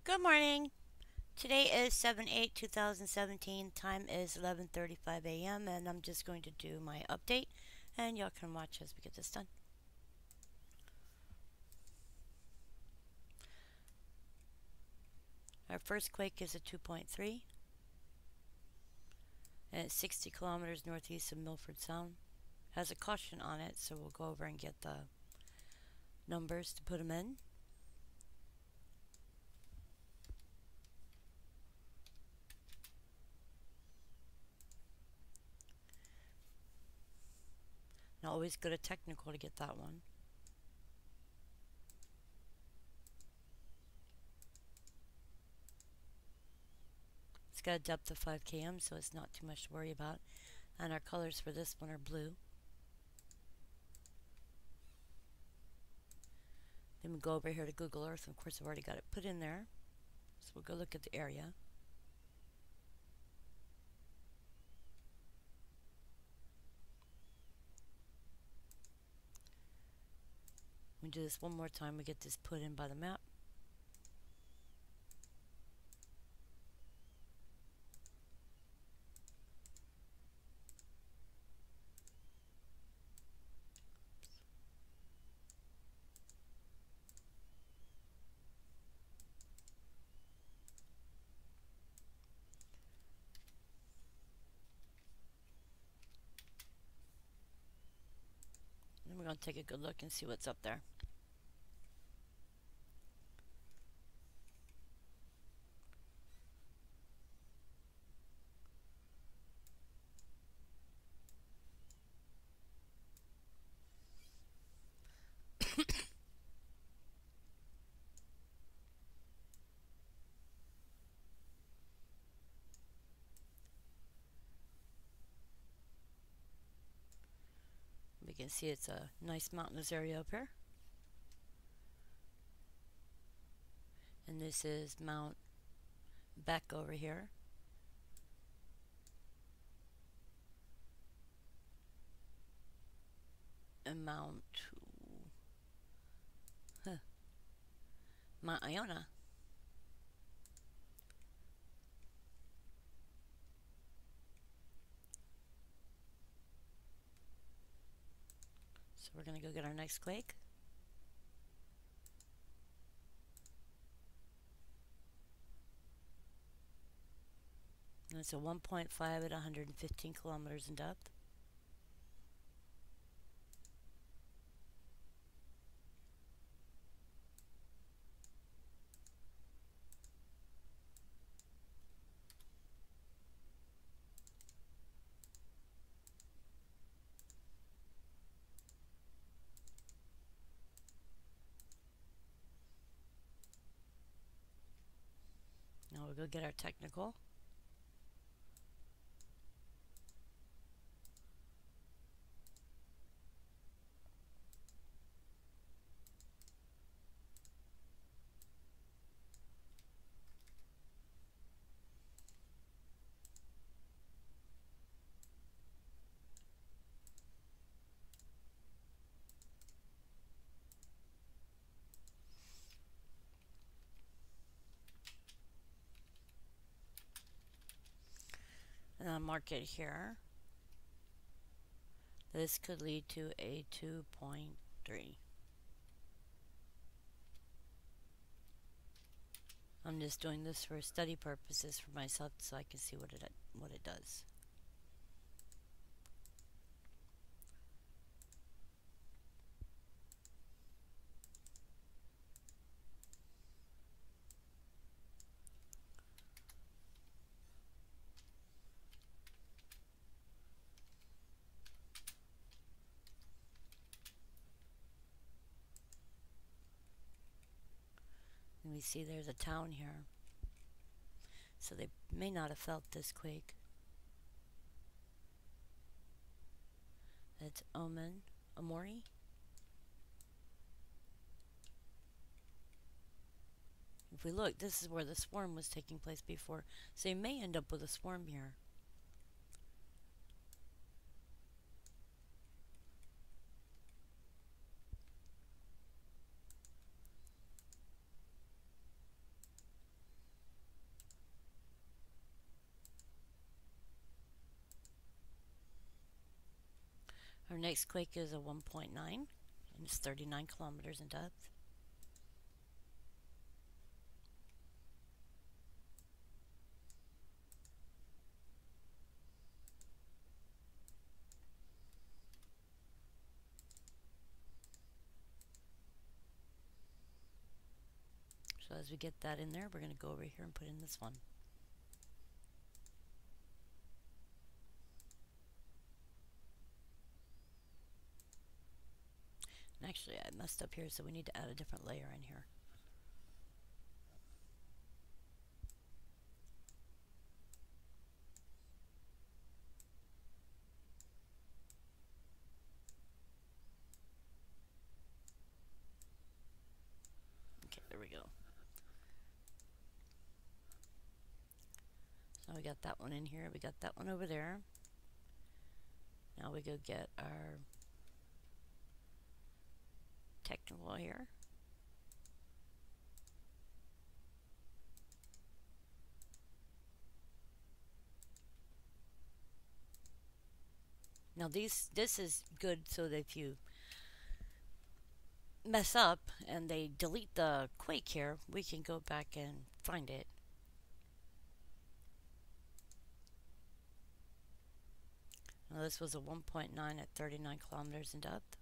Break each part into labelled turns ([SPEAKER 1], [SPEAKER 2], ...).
[SPEAKER 1] Good morning. Today is 7/8/2017. Time is 11:35 a.m. and I'm just going to do my update and y'all can watch as we get this done. Our first quake is a 2.3 and it's 60 kilometers northeast of Milford Sound. Has a caution on it, so we'll go over and get the numbers to put them in. Now always go to technical to get that one. It's got a depth of 5 km, so it's not too much to worry about. And our colors for this one are blue. Then we go over here to Google Earth, and of course I've already got it put in there. So we'll go look at the area. We do this one more time, we get this put in by the map. And we're going to take a good look and see what's up there. We can see it's a nice mountainous area up here. And this is Mount Beck over here. And Mount Iona. So we're going to go get our next quake. And it's a 1.5 at 115 kilometers in depth. Now we'll go get our technical. And I'll mark it here. This could lead to a 2.3. I'm just doing this for study purposes for myself so I can see what it does. And we see there's a town here. So they may not have felt this quake. That's Omori. If we look, this is where the swarm was taking place before. So you may end up with a swarm here. Our next quake is a 1.9, and it's 39 kilometers in depth. So as we get that in there, we're going to go over here and put in this one. And actually, I messed up here, so we need to add a different layer in here. Okay, there we go. So we got that one in here. We got that one over there. Now we go get our technical here. Now this is good so that if you mess up and they delete the quake here, we can go back and find it. Now this was a 1.9 at 39 kilometers in depth.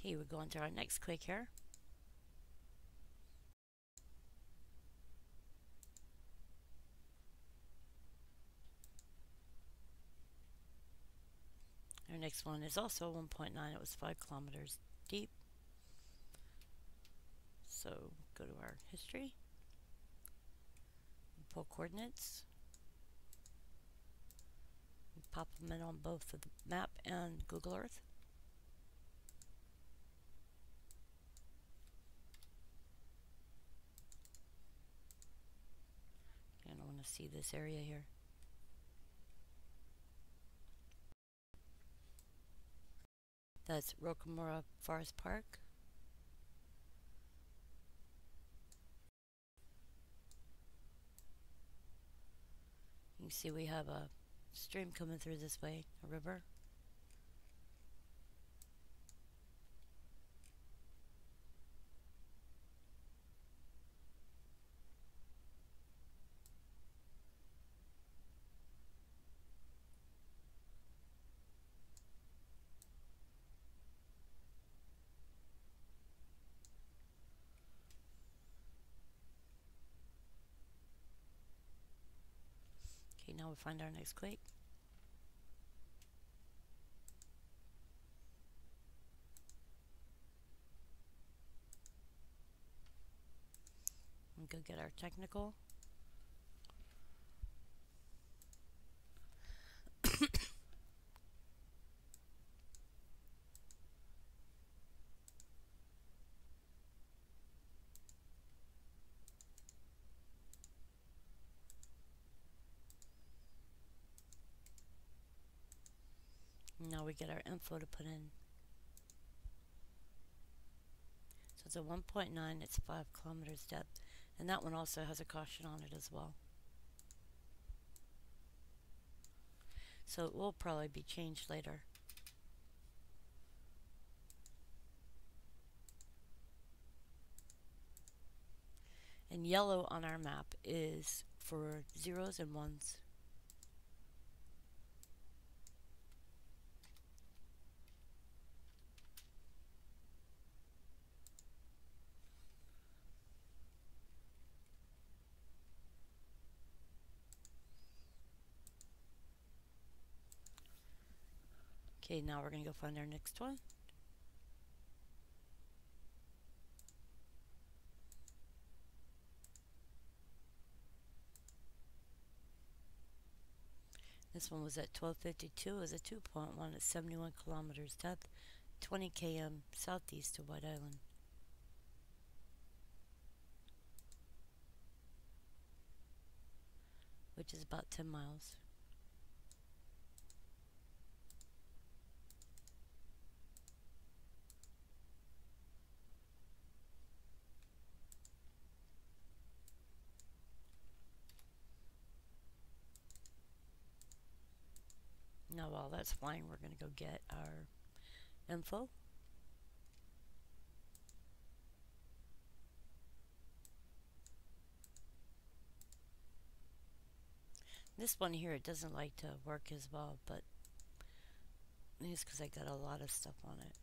[SPEAKER 1] Okay, we're going to our next quake here. Our next one is also 1.9. It was 5 kilometers deep. So go to our history, pull coordinates, pop them in on both the map and Google Earth. And I want to see this area here. That's Rocamora Forest Park. You can see we have a stream coming through this way, a river. Okay, now we'll find our next quake. And go get our technical. Now we get our info to put in. So it's a 1.9, it's 5 kilometers depth. And that one also has a caution on it as well. So it will probably be changed later. And yellow on our map is for zeros and ones. Okay, now we're going to go find our next one. This one was at 12:52. It was a 2.1 at 71 kilometers depth, 20 km southeast of White Island. Which is about 10 miles. Now while that's flying, we're going to go get our info. This one here, it doesn't like to work as well, but it's because I got a lot of stuff on it.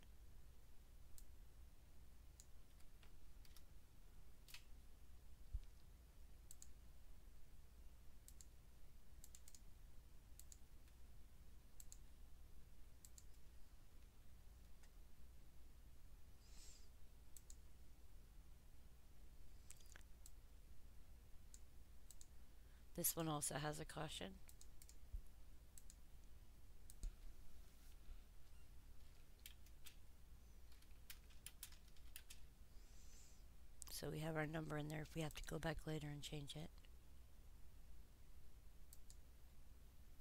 [SPEAKER 1] This one also has a caution. So we have our number in there if we have to go back later and change it.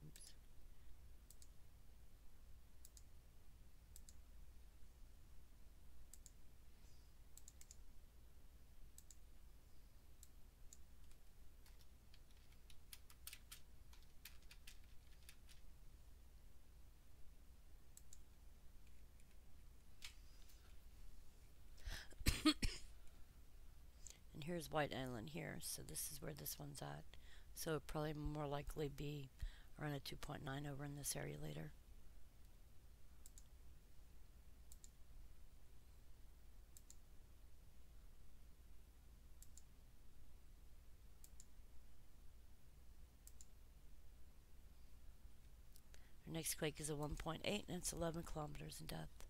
[SPEAKER 1] Oops. Here's White Island here, so this is where this one's at. So it'll probably more likely be around a 2.9 over in this area later. Our next quake is a 1.8 and it's 11 kilometers in depth.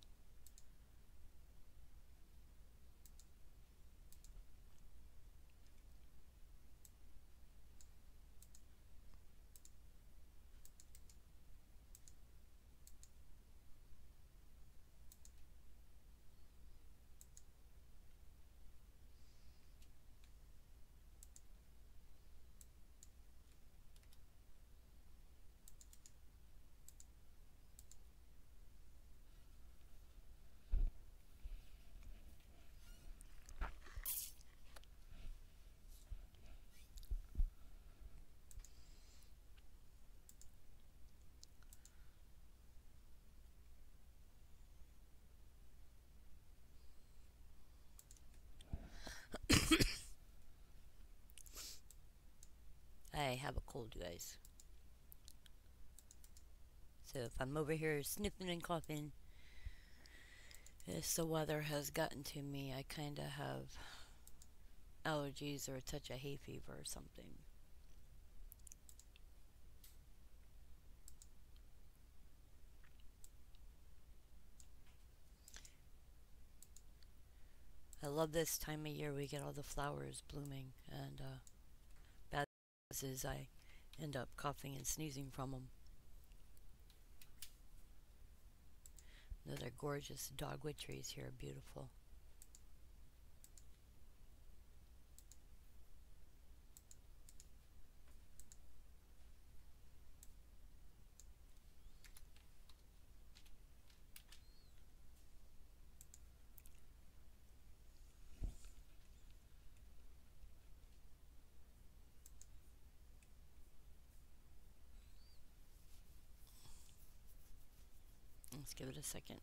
[SPEAKER 1] I have a cold, you guys. So if I'm over here sniffing and coughing, the weather has gotten to me. I kind of have allergies or a touch of hay fever or something. I love this time of year. We get all the flowers blooming, and bad news is I end up coughing and sneezing from them. They're gorgeous dogwood trees here, beautiful. Let's give it a second.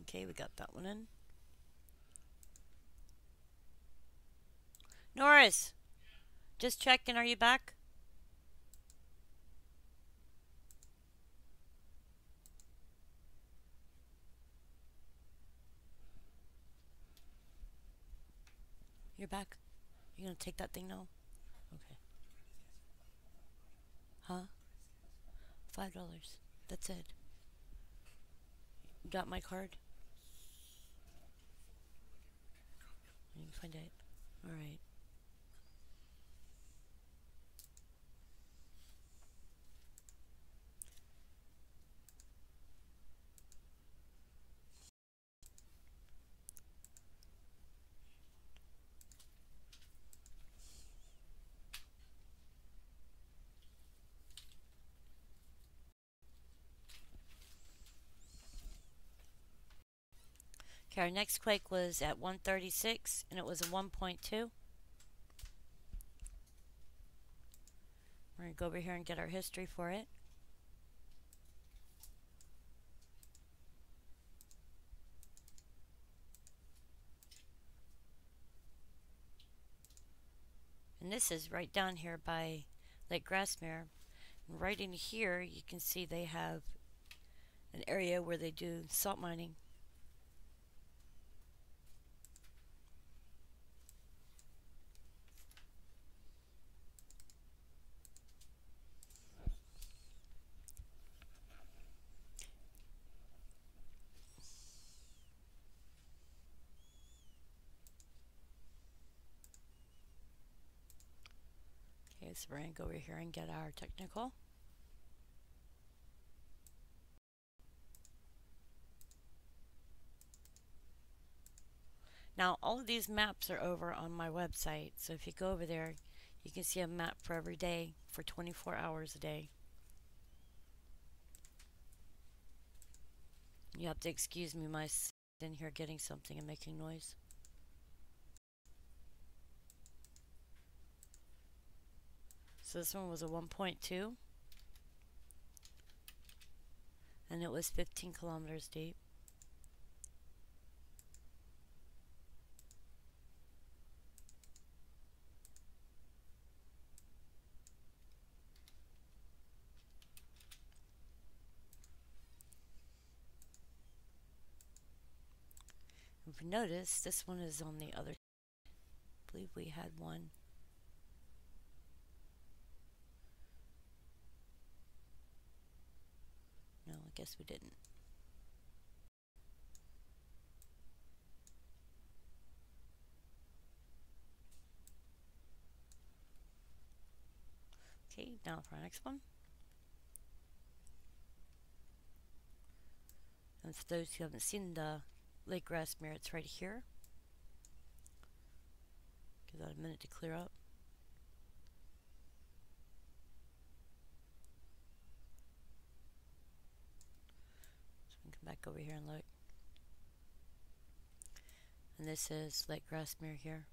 [SPEAKER 1] Okay, we got that one in. Norris, just checking, are you back? You're back? You gonna take that thing now? Okay. Huh? $5. That's it. You got my card? You can find it. Alright. Okay, our next quake was at 1:36 and it was a 1.2. We're going to go over here and get our history for it. And this is right down here by Lake Grassmere. And right in here you can see they have an area where they do salt mining. Okay, so we're going to go over here and get our technical. Now, all of these maps are over on my website, so if you go over there, you can see a map for every day for 24 hours a day. You have to excuse me, my in here getting something and making noise. So this one was a 1.2, and it was 15 kilometers deep. If you notice, this one is on the other. I believe we had one. No, I guess we didn't. Okay, now for our next one. And for those who haven't seen the Lake Grassmere, it's right here. Give that a minute to clear up. So we can come back over here and look. And this is Lake Grassmere here.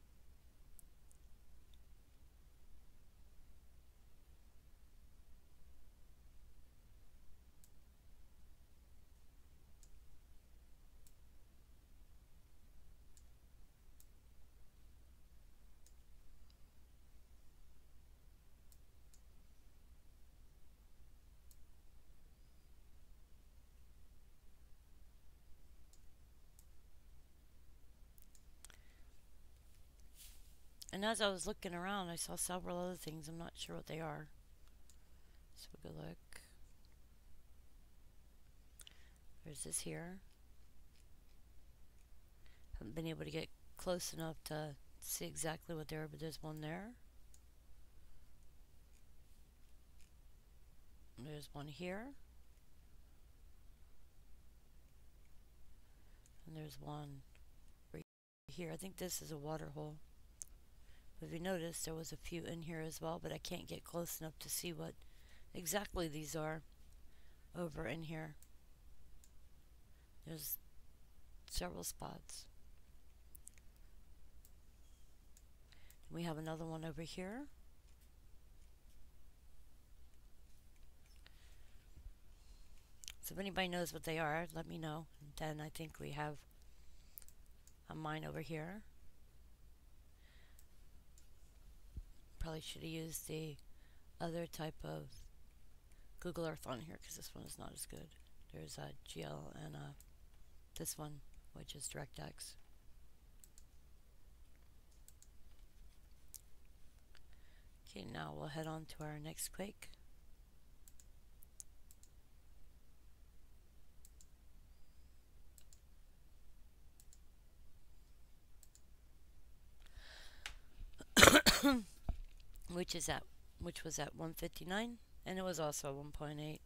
[SPEAKER 1] And as I was looking around, I saw several other things. I'm not sure what they are. So we'll go look. There's this here. Haven't been able to get close enough to see exactly what they are, but there's one there. There's one here. And there's one right here. I think this is a water hole. But if you notice, there was a few in here as well, but I can't get close enough to see what exactly these are over in here. There's several spots. We have another one over here. So if anybody knows what they are, let me know. And then I think we have a mine over here. Probably should have used the other type of Google Earth on here because this one is not as good. There's a GL and this one, which is DirectX. Okay, now we'll head on to our next quake. which was at 159, and it was also 1.8.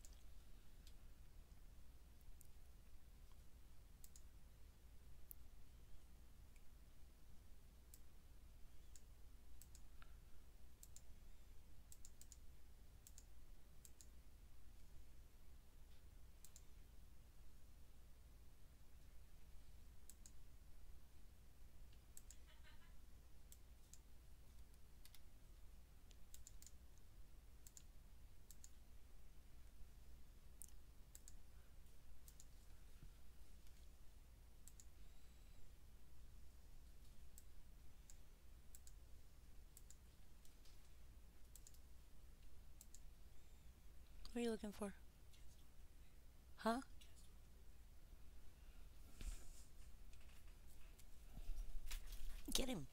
[SPEAKER 1] What are you looking for? Huh? Get him.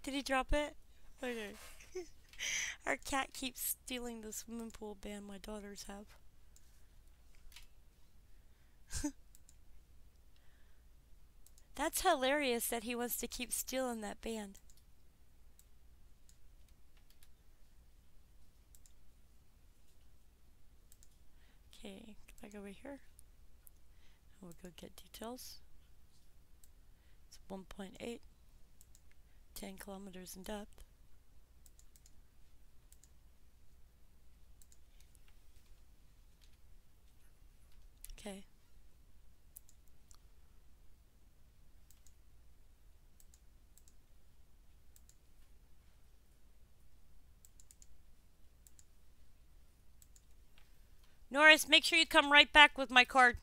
[SPEAKER 1] Did he drop it? Okay. Our cat keeps stealing the swimming pool band my daughters have. That's hilarious that he wants to keep stealing that band. Okay, get back over here. And we'll go get details. It's 1.8, 10 kilometers in depth. Okay. Norris, make sure you come right back with my card.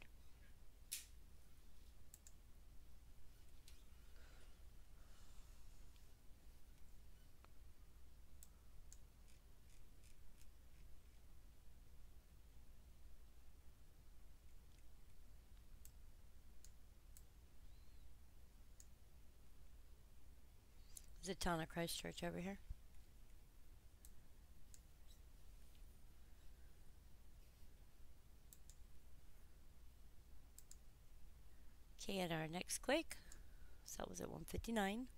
[SPEAKER 1] There's a town of Christchurch over here. Okay, and our next quake, so that was at 159.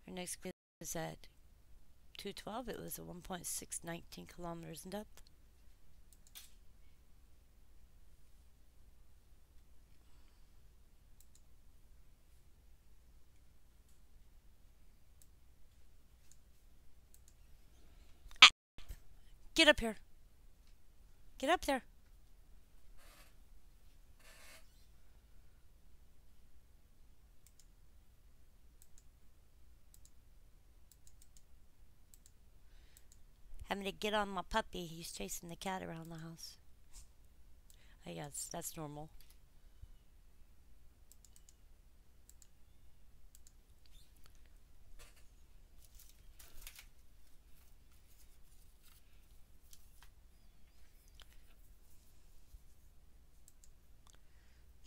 [SPEAKER 1] Our next quake was at 212. It was a 1.619 kilometers in depth. Get up here. Get up there. Having to get on my puppy. He's chasing the cat around the house. I guess that's normal.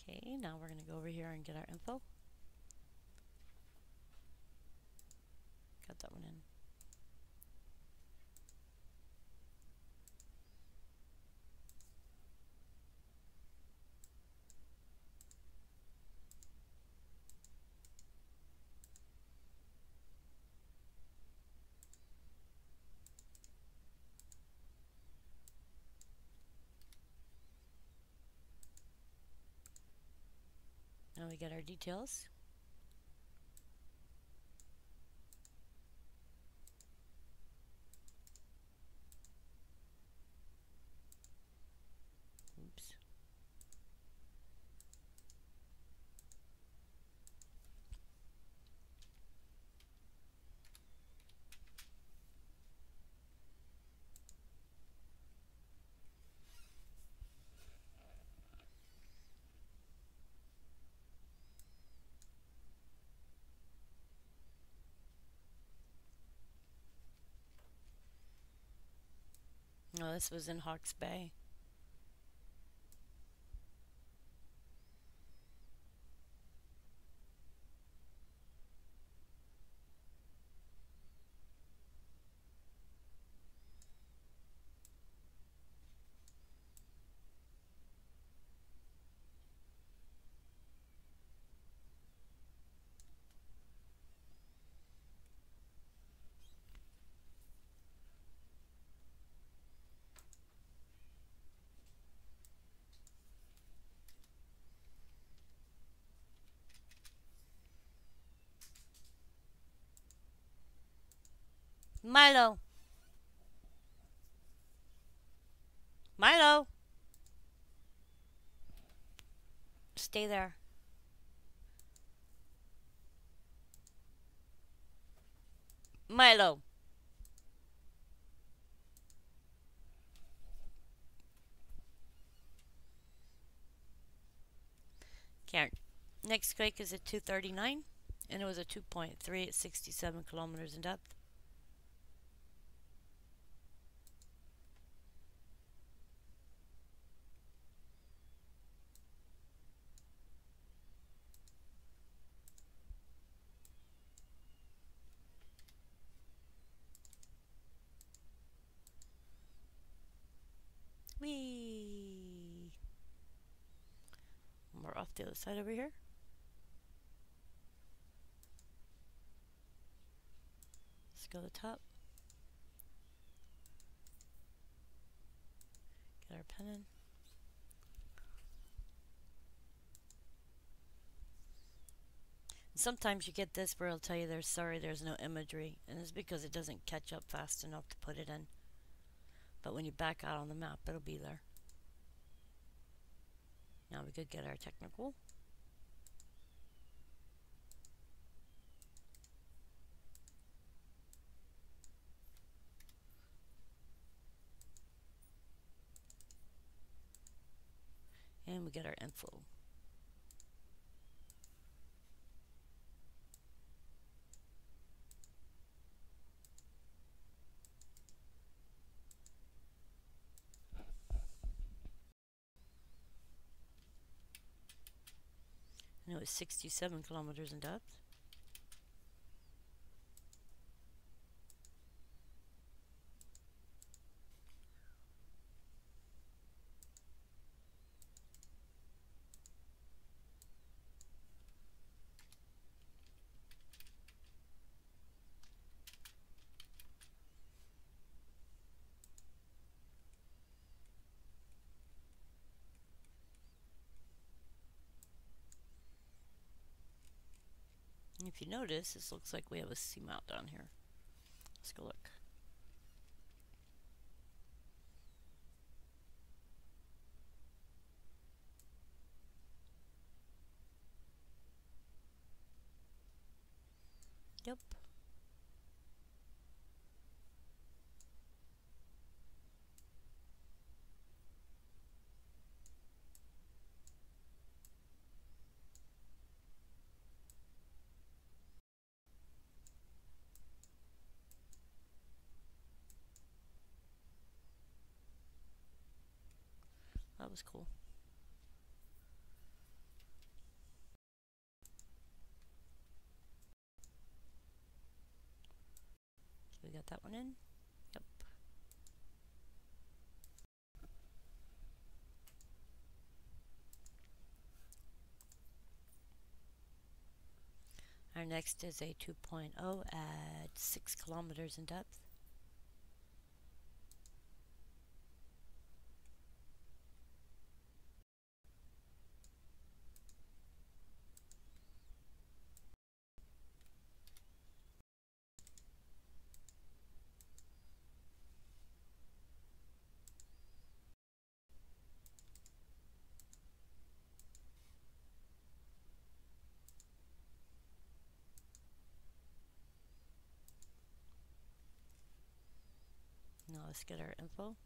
[SPEAKER 1] Okay, now we're going to go over here and get our info. Got that one in. Now we get our details. Oops. No, this was in Hawke's Bay. Milo! Milo! Stay there. Milo! Okay, next quake is at 2:39, and it was a 2.3 at 67 kilometers in depth. Whee! We're off the other side over here. Let's go to the top. Get our pen in. Sometimes you get this where it'll tell you there's no imagery, and it's because it doesn't catch up fast enough to put it in. But when you back out on the map, it'll be there. Now we could get our technical. And we get our info. And it was 67 kilometers in depth. If you notice, this looks like we have a seamount down here. Let's go look. Yep. That was cool. So we got that one in. Yep. Our next is a 2.0 at 6 kilometers in depth. Now let's get our info.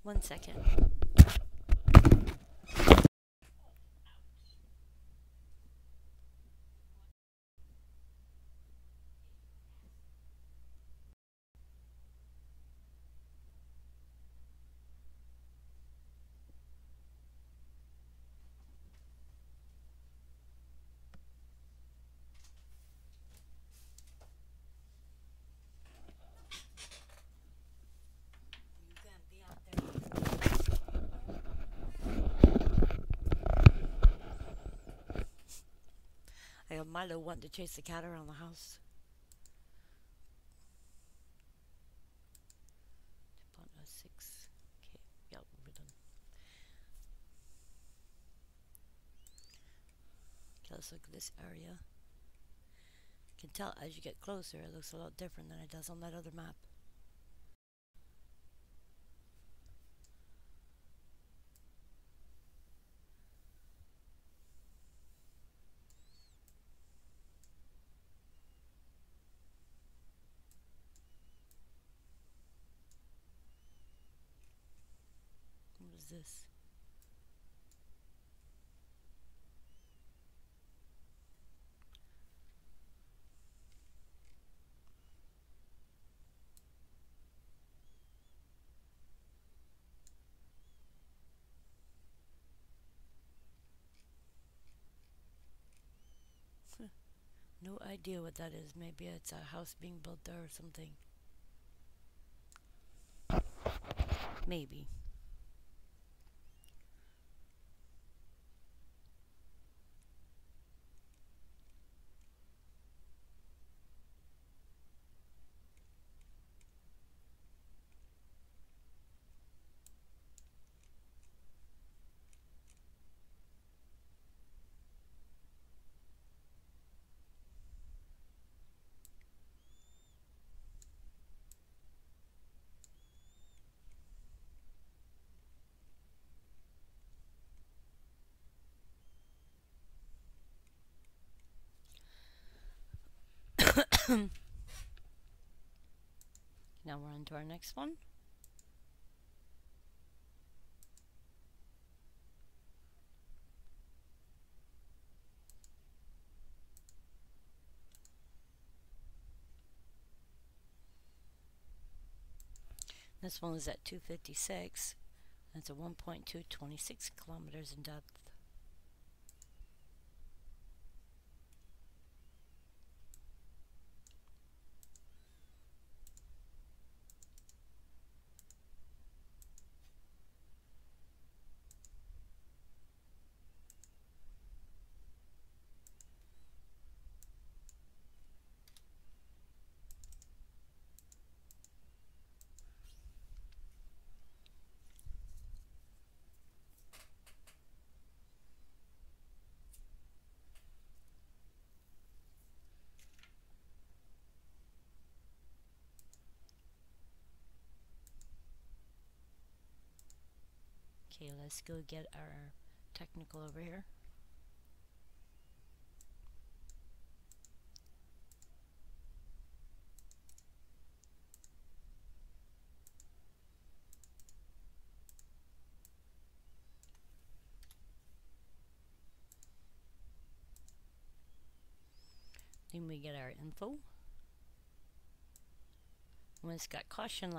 [SPEAKER 1] One second. Milo wanting to chase the cat around the house. 2.06. Okay, yep, we're done. Okay, let's look at this area. You can tell as you get closer, it looks a lot different than it does on that other map. What is this? No idea what that is. Maybe it's a house being built there or something. Maybe. Now we're on to our next one. This one is at 256. That's a 1.226 kilometers in depth. Okay, let's go get our technical over here. Then we get our info. When it's got caution light